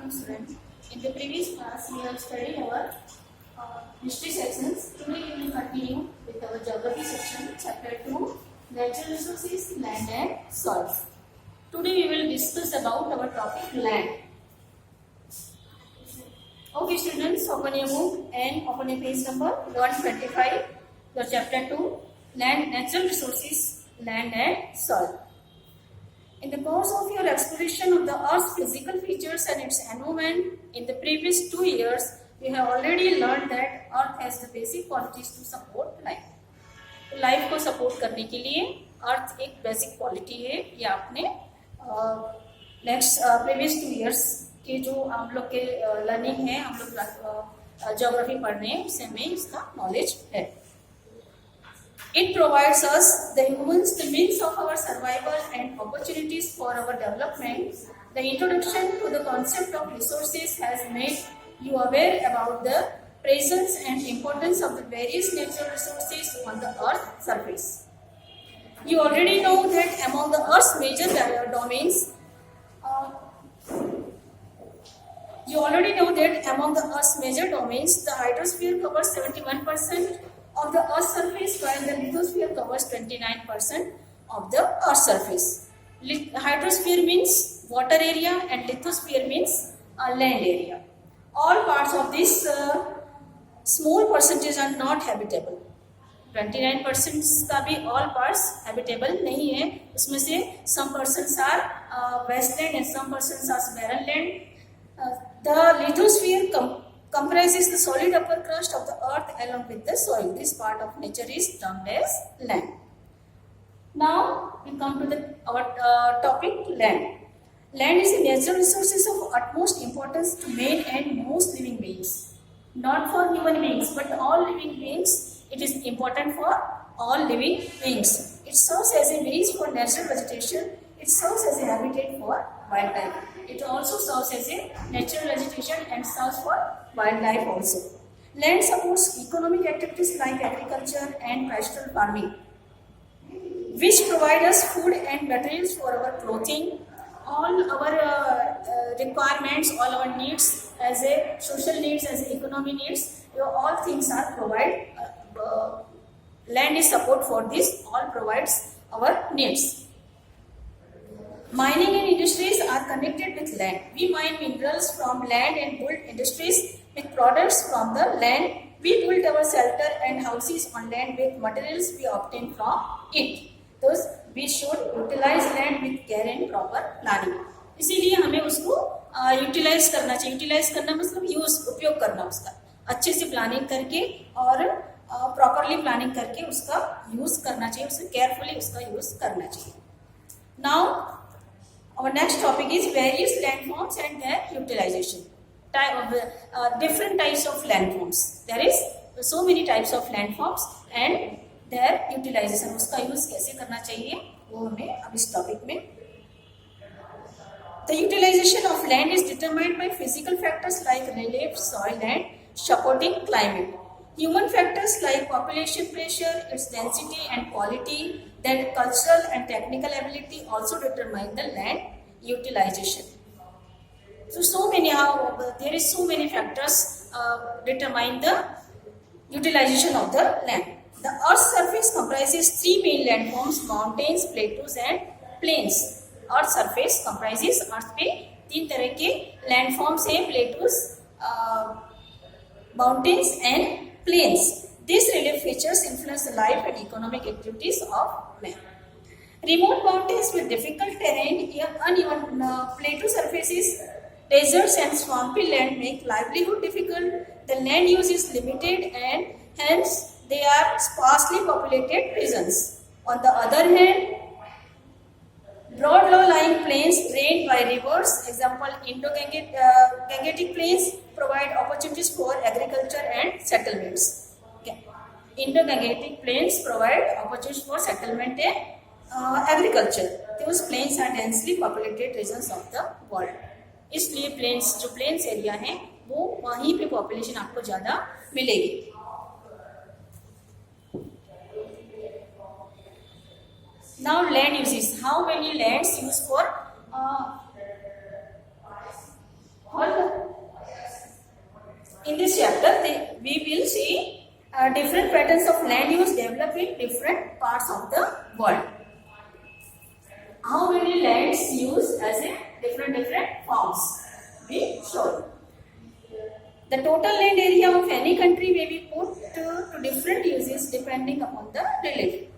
morning, students. In the previous class, we have studied our history sections. Today, we will continue with our geography section, chapter 2, natural resources, land and soil. Today, we will discuss about our topic land. Okay, students, open your book and open your page number 125, your chapter 2, land, natural resources, land and soil. In the course of your exploration of the Earth's physical features and its environment, in the previous 2 years, you have already learned that Earth has the basic qualities to support life. Life को support करने के लिए अर्थ एक basic quality है, ये आपने next previous 2 years के जो आप लोग के लर्निंग है, हम लोग ज्योग्राफी पढ़ रहे हैं, उससे हमें इसका नॉलेज है. It provides us, the humans, the means of our survival and opportunities for our development. The introduction to the concept of resources has made you aware about the presence and importance of the various natural resources on the Earth's surface. You already know that among the Earth's major domains, the hydrosphere covers 71% of the Earth's surface, while the lithosphere covers 29% of the Earth's surface. Hydrosphere means water area and lithosphere means land area. All parts of this small percentage are not habitable. 29% का भी all parts habitable नहीं है. उसमें से some persons are wasteland and some persons are barren land. The lithosphere comprises the solid upper crust of the earth along with the soil. This part of nature is termed as land. Now we come to our topic land. Land is the natural resources of utmost importance to man and most living beings. Not for human beings, but all living beings. It is important for all living beings. It serves as a base for natural vegetation. It serves as a habitat for wildlife. It also serves as a natural vegetation and serves for wildlife also. Land supports economic activities like agriculture and pastoral farming, which provide us food and materials for our clothing, all our requirements, all our needs as a social needs, as a economic needs. All things are provided. Land is support for this. All provides our needs. Mining and industries are connected with land. We mine minerals from land and build industries with products from the land. We build our shelter and houses on land with materials we obtain from it. Thus, we should utilize land with care and proper planning. इसीलिए हमें उसको utilise करना चाहिए. Utilise करना मतलब use, उपयोग करना उसका अच्छे से प्लानिंग करके और प्रॉपरली प्लानिंग करके उसका यूज करना चाहिए, उसे केयरफुली उसका यूज करना चाहिए. Now our next topic is various landforms and their utilization. Different types of landforms. There is so many types of landforms and their utilization. उसका यूज कैसे करना चाहिए वो हमें अब इस टॉपिक में. The utilization of land is determined by physical factors like relief, soil and supporting climate. Human factors like population pressure, its density and quality, then cultural and technical ability also determine the land utilization. So there is so many factors determine the utilization of the land. The Earth's surface comprises 3 main landforms: mountains, plateaus and plains. Earth's surface comprises, अर्थ पे 3 तरह के landforms हैं: plateaus, mountains and plains. These relief features influence the life and economic activities of man. Remote mountains with difficult terrain, uneven plateau surfaces, deserts and swampy land make livelihood difficult. The land use is limited and hence they are sparsely populated regions. On the other hand, broad low-lying plains drained by rivers, example Indo-Gangetic plains, provide opportunities for agriculture and settlements. Okay. Indo-Gangetic plains provide opportunities for settlement and agriculture. Those plains are densely populated regions of the world. इसलिए plains जो plains area है वो वहीं पे population आपको ज़्यादा मिलेगी. Now land uses. How many lands used for Different patterns of land use develop in different parts of the world. How many lands used as a different forms? We show. The total land area of any country may be put to different uses depending upon the relief.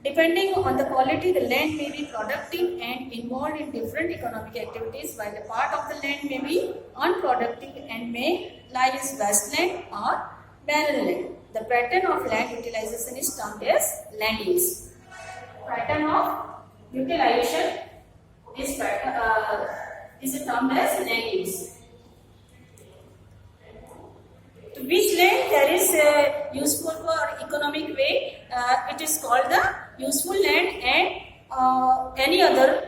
Depending on the quality, the land may be productive and involved in different economic activities, while a part of the land may be unproductive and may lie as wasteland or barren land. The pattern of land utilization is termed as land use. Pattern of utilization is termed as land use. To which land there is useful for economic way, it is called the useful land, and any other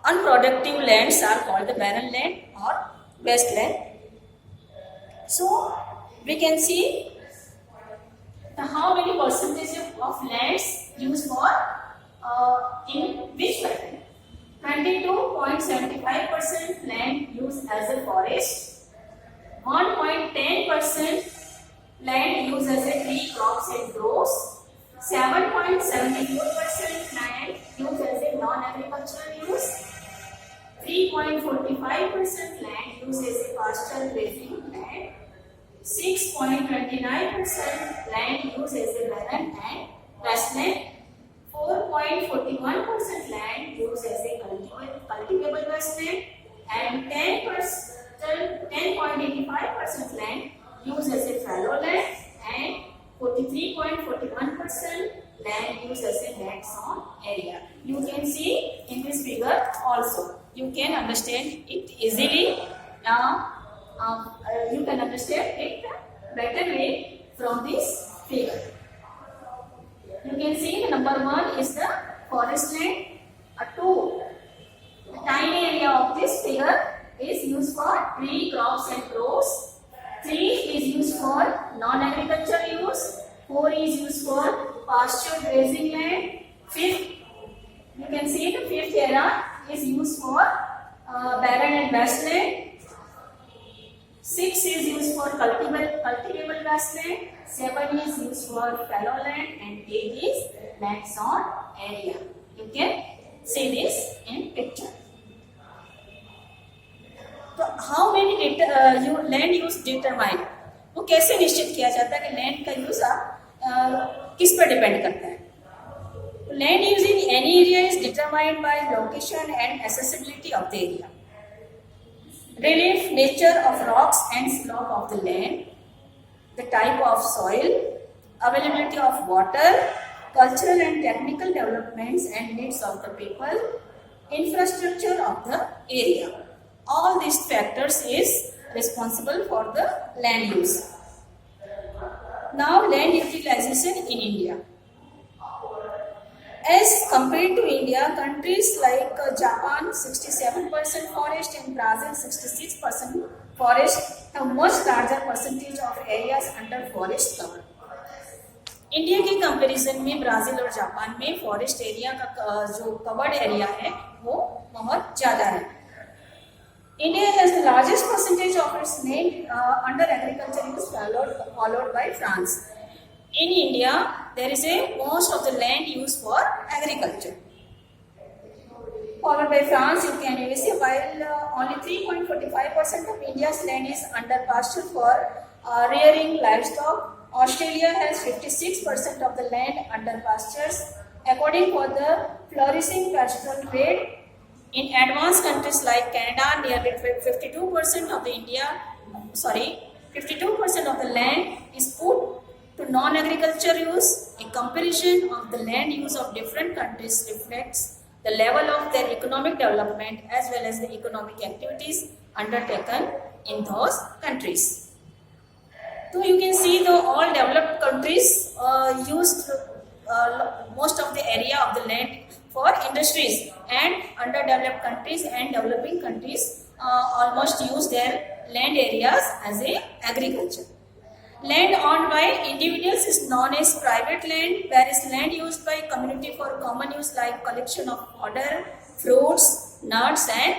unproductive lands are called the barren land or wasteland. So we can see how many percentage of lands used for in which pattern. 22.75% land used as a forest, 1.10% land used as a tree, crops and groves, 7.74% land used as a non-agricultural use, 3.45% land used as a pasture grazing land, 6.29% land used as a barren and wasteland, 4.41% land used as a cultivable wasteland, and 10.85% land used as a fallow land, and 43.41% land used as a net zone area. You can see in this figure also. You can understand it easily. You can understand it better way from this figure. You can see the number 1 is the forest land. 2, the tiny area of this figure is used for tree, crops and groves. 3 is used for non-agricultural use. 4 is used for pasture grazing land. 5th, you can see the 5th area is used for barren and wasteland. 6 is used for cultivable wasteland. 7 is used for fallow land, and 8 is net zone area. You can see this in picture. तो how many land use determine, वो कैसे निश्चित किया जाता है कि land का use किस पर डिपेंड करता है? Land use in any area is determined by location and accessibility of the area, relief, nature of rocks and slope of the land, the type of soil, availability of water, cultural and technical developments and needs of the people, infrastructure of the area. All these factors is responsible for the land use. Now land utilization in India. As compared to India, countries like Japan 67% forest and Brazil 66% forest have much larger percentage of areas under forest cover. India के comparison में Brazil और Japan में forest area का जो covered area है वो बहुत ज़्यादा है. India has the largest percentage of its land under agriculture use, followed by France. In India, there is most of the land used for agriculture. Followed by France, you can see, while only 3.45% of India's land is under pasture for rearing livestock. Australia has 56% of the land under pastures. According for the flourishing pastoral trade, in advanced countries like Canada, nearly 52% of the 52% of the land is put to non-agriculture use. A comparison of the land use of different countries reflects the level of their economic development as well as the economic activities undertaken in those countries. So you can see the all developed countries used most of the area of the land for industries, and underdeveloped countries and developing countries almost use their land areas as a agriculture. Land owned by individuals is known as private land, whereas land used by community for common use like collection of fodder, fruits, nuts and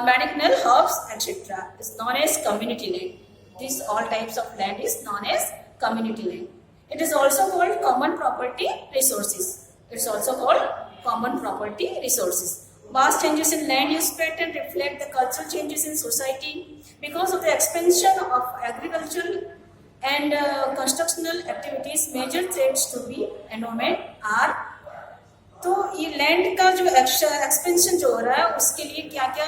medicinal herbs etc. is known as community land. These all types of land is known as community land. It is also called common property resources. It's also called common property resources. Vast changes in land use pattern reflect the cultural changes in society. Because of the expansion of agricultural and constructional activities, major threats to the environment are. तो ये land का जो expansion जो हो रहा है उसके लिए क्या क्या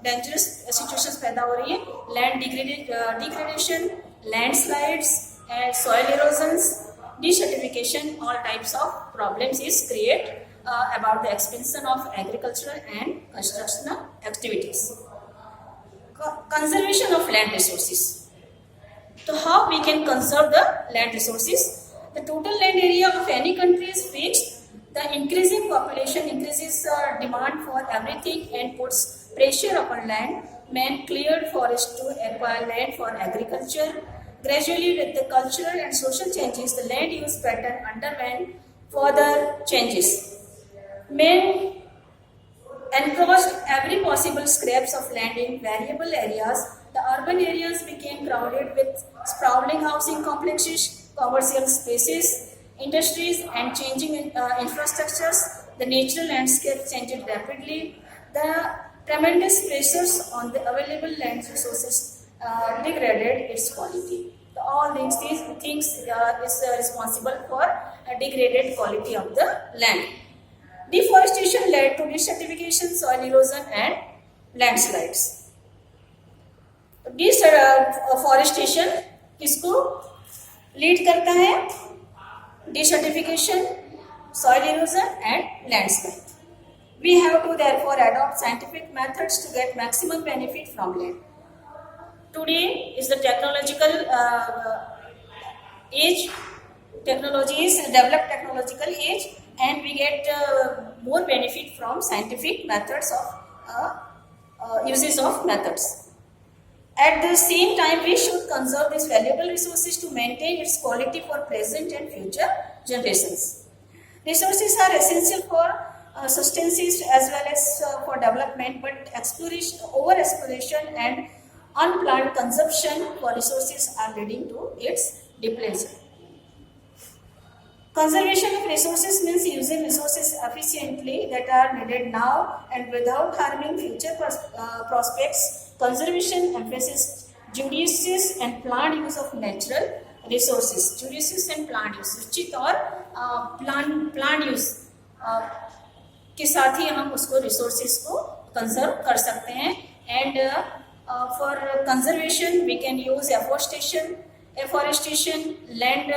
डेंजरस सिचुएशंस पैदा हो रही है. Land degradation, landslides and soil erosions, desertification, all types of problems is create about the expansion of agricultural and constructional activities. Conservation of land resources. So how we can conserve the land resources? The total land area of any country is fixed. The increasing population increases demand for everything and puts pressure upon land. Man cleared forest to acquire land for agriculture. Gradually, with the cultural and social changes, the land use pattern underwent further changes. Men encroached every possible scraps of land in variable areas. The urban areas became crowded with sprawling housing complexes, commercial spaces, industries, and changing infrastructures. The natural landscape changed rapidly. The tremendous pressures on the available land resources degraded its quality. All these things is responsible for degraded quality of the land. Deforestation led to desertification, soil erosion, and landslides. Deforestation किसको lead करता है? Desertification, soil erosion, and landslide. We have to therefore adopt scientific methods to get maximum benefit from land. Today is the technological age. Technology is developed technological age, and we get more benefit from scientific methods of uses of methods. At the same time, we should conserve these valuable resources to maintain its quality for present and future generations. Resources are essential for sustenance as well as for development, but over exploration and unplanned consumption for resources are leading to its depletion. Conservation of resources means using resources efficiently that are needed now and without harming future prospects. Conservation emphasizes judicious and planned use of natural resources. Judicious and planned use, उचित और planned use के साथ ही हम उसको resources को conserve कर सकते हैं. And for conservation, we can use afforestation, land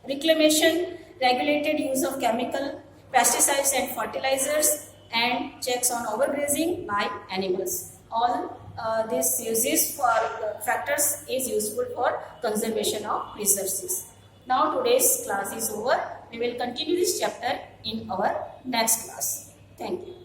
reclamation, regulated use of chemical, pesticides and fertilizers, and checks on overgrazing by animals. All these uses for factors is useful for conservation of resources. Now today's class is over. We will continue this chapter in our next class. Thank you.